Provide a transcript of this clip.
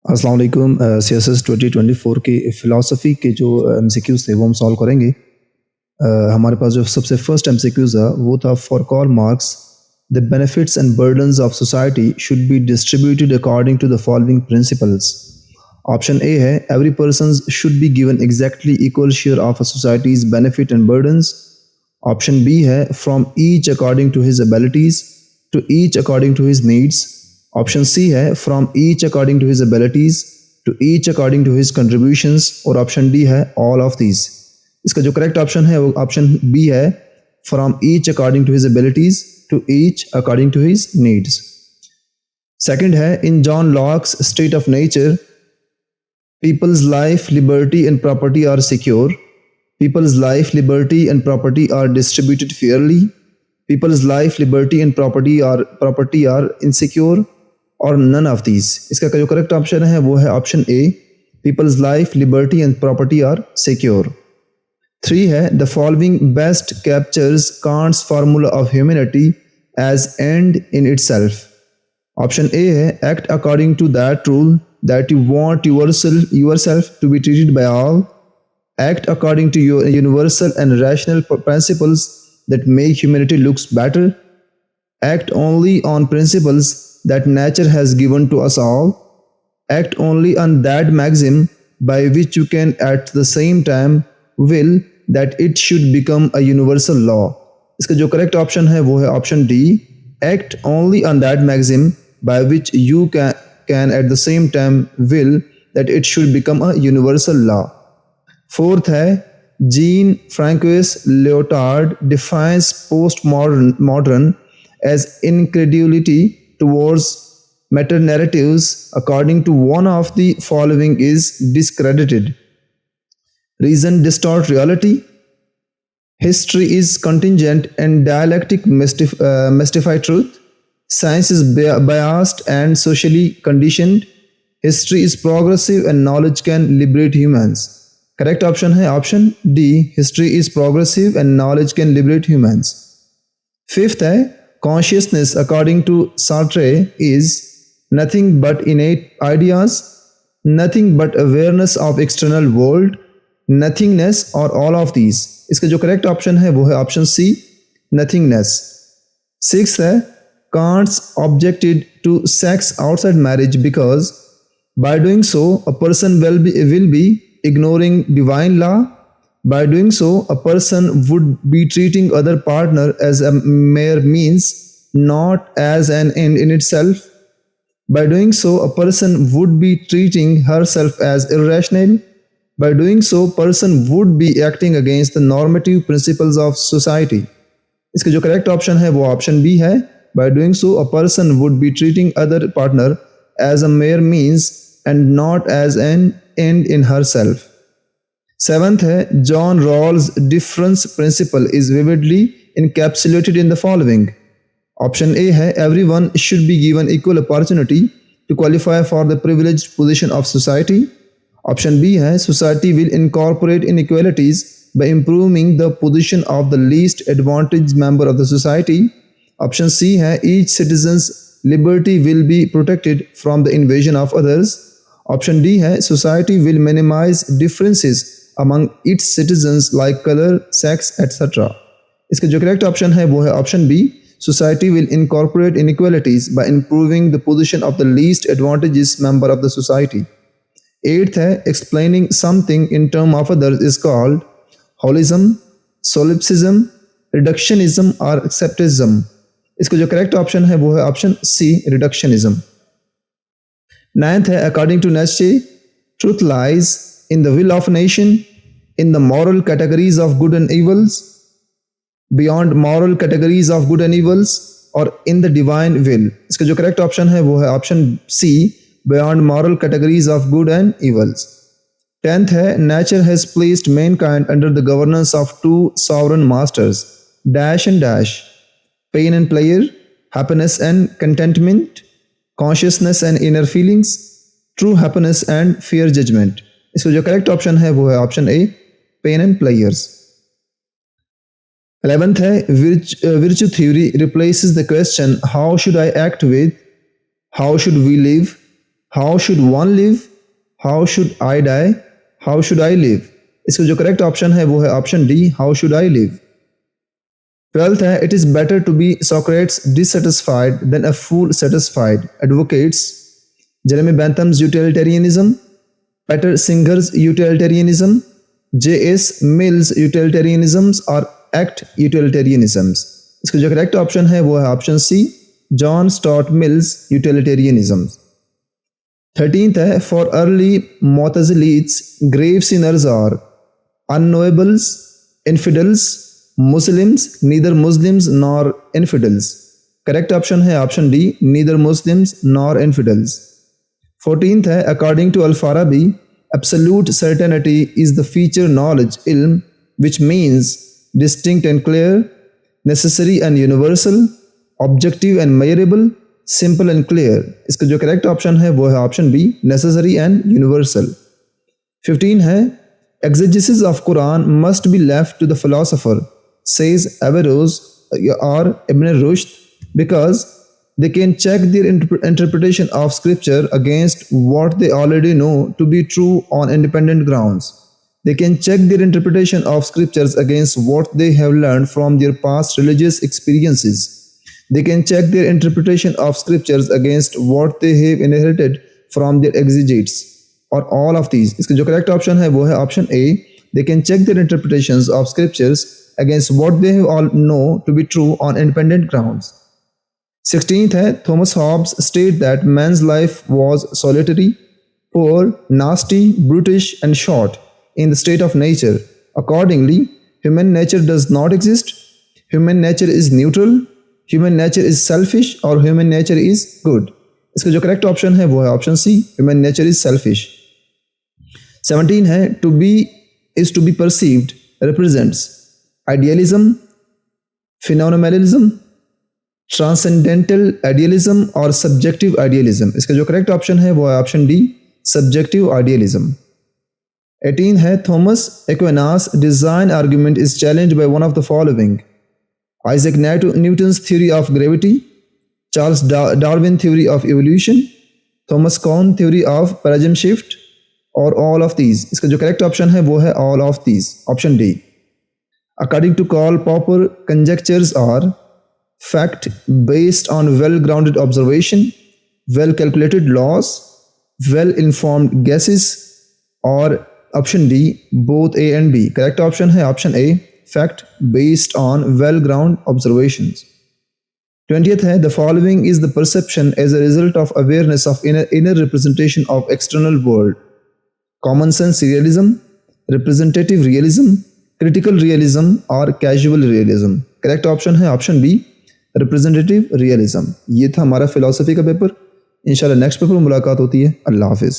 अस्सलाम वालेकुम। CSS 2024 के फ़िलासफ़ी के जो MCQs थे वो हम सॉल्व करेंगे। हमारे पास जो सबसे फर्स्ट MCQs था वो था for Karl Marx the benefits and burdens of society should be distributed according to the following principles. Option A है every person should be given exactly equal share of a society's benefit and burdens. Option B है from each according to his abilities to each according to his needs. Option C है from each according to his abilities to each according to his contributions. और option D है all of these. इसका जो correct option है वो option B है from each according to his abilities to each according to his needs. Second है in John Locke's state of nature people's life, liberty and property are secure. People's life, liberty and property are distributed fairly. People's life, liberty and property are insecure or none of these. इसका जो correct option है वो है option A people's life, liberty and property are secure. 3 है the following best captures Kant's formula of humanity as end in itself. Option A है act according to that rule that you want yourself to be treated by all. Act according to your universal and rational principles that make humanity looks better. Act only on principles that nature has given to us all. Act only on that maxim by which you can at the same time will that it should become a universal law. इसका जो correct option है वो है option D act only on that maxim by which you can at the same time will that it should become a universal law. Fourth है Jean-Francois Lyotard defines postmodern as incredulity towards meta-narratives according to one of the following is discredited. Reason distort reality. History is contingent and dialectic mystify truth. Science is biased and socially conditioned. History is progressive and knowledge can liberate humans. Correct option है option D. History is progressive and knowledge can liberate humans. Fifth है consciousness according to Sartre is nothing but innate ideas, nothing but awareness of external world, nothingness or all of these. इसका जो correct option है वो है option C. Nothingness. Sixth है Kant objected to sex outside marriage because by doing so a person will be ignoring divine law. By doing so a person would be treating other partner as a mere means, not as an end in itself. By doing so a person would be treating herself as irrational. By doing so person would be acting against the normative principles of society. इसका जो correct option है वो option B है By doing so, a person would be treating other partner as a mere means and not as an end in herself. Seventh है John Rawls' difference principle is vividly encapsulated in the following. Option A है everyone should be given equal opportunity to qualify for the privileged position of society. Option B है society will incorporate inequalities by improving the position of the least advantaged member of the society. Option C है each citizen's liberty will be protected from the invasion of others. Option D है society will minimize differences among its citizens like color, sex, etc. इसका जो correct option है वो है option B. Society will incorporate inequalities by improving the position of the least advantaged member of the society. Eighth है explaining something in terms of others is called holism, solipsism, reductionism or acceptism. इसका जो correct option है वो है option C reductionism. Ninth है according to Nietzsche truth lies in the will of nation in the moral categories of good and evils, beyond moral categories of good and evils or in the divine will. इसका जो correct option है वो है option C beyond moral categories of good and evils. Tenth है nature has placed mankind under the governance of two sovereign masters dash and dash, pain and pleasure, happiness and contentment, consciousness and inner feelings, true happiness and fair judgment. इसका जो correct option है वो है option A pain and pleasures. 11th है virtue theory replaces the question how should I act with how should we live, how should one live, how should I die, how should I live. इसका जो correct option है वो है option D, how should I live. 12th है, it is better to be Socrates dissatisfied than a fool satisfied, advocates Jeremy Bentham's utilitarianism, Peter Singer's utilitarianism, J.S. Mill's utilitarianisms or ACT utilitarianisms। इसका जो correct option है वो है option C, John Stuart Mill's utilitarianism. 13th है, for early Mutazilites grave sinners are unknowables, infidels, Muslims, neither Muslims nor infidels। Correct option है option D, neither Muslims nor infidels। 14th है, according to Al-Farabi, absolute certainty is the feature knowledge ilm which means distinct and clear, necessary and universal, objective and measurable, simple and clear। इसका जो correct option है वो है option B, necessary and universal। 15 है, exegesis of Quran must be left to the philosopher, says Averroes or Ibn Rushd, because they can check their interpretation of scripture against what they already know to be true on independent grounds. They can check their interpretation of scriptures against what they have learned from their past religious experiences. They can check their interpretation of scriptures against what they have inherited from their exegetes, or all of these। इसका जो correct option है वो है option A, they can check their interpretations of scriptures against what they have all know to be true on independent grounds। 16th है, Thomas Hobbes state that man's life was solitary, poor, nasty, brutish and short in the state of nature. Accordingly, human nature does not exist, human nature is neutral, human nature is selfish or human nature is good। इसका जो correct option है वो है option C, human nature is selfish। 17 है, to be is to be perceived represents idealism, phenomenalism, transcendental idealism और subjective idealism। इसका जो correct option है वो है ऑप्शन डी, subjective idealism। 18 है, Thomas Aquinas' design argument is challenged by one of the following: Isaac Newton's theory of gravity, Charles Darwin theory of evolution, Thomas Kuhn theory of paradigm shift, or all of these। इसका जो correct option है वो है all of these, option D. According to Karl Popper, conjectures are fact based on well-grounded observation, well-calculated laws, well-informed guesses, or option D, both A and B। Correct option है option A, fact based on well-grounded observations। 20th है, the following is the perception as a result of awareness of inner representation of external world: common sense realism, representative realism, critical realism और casual realism। Correct option है option B, representative realism. ये था हमारा philosophy का paper. इंशाल्लाह next paper में मुलाकात होती है। अल्लाह हाफिज़।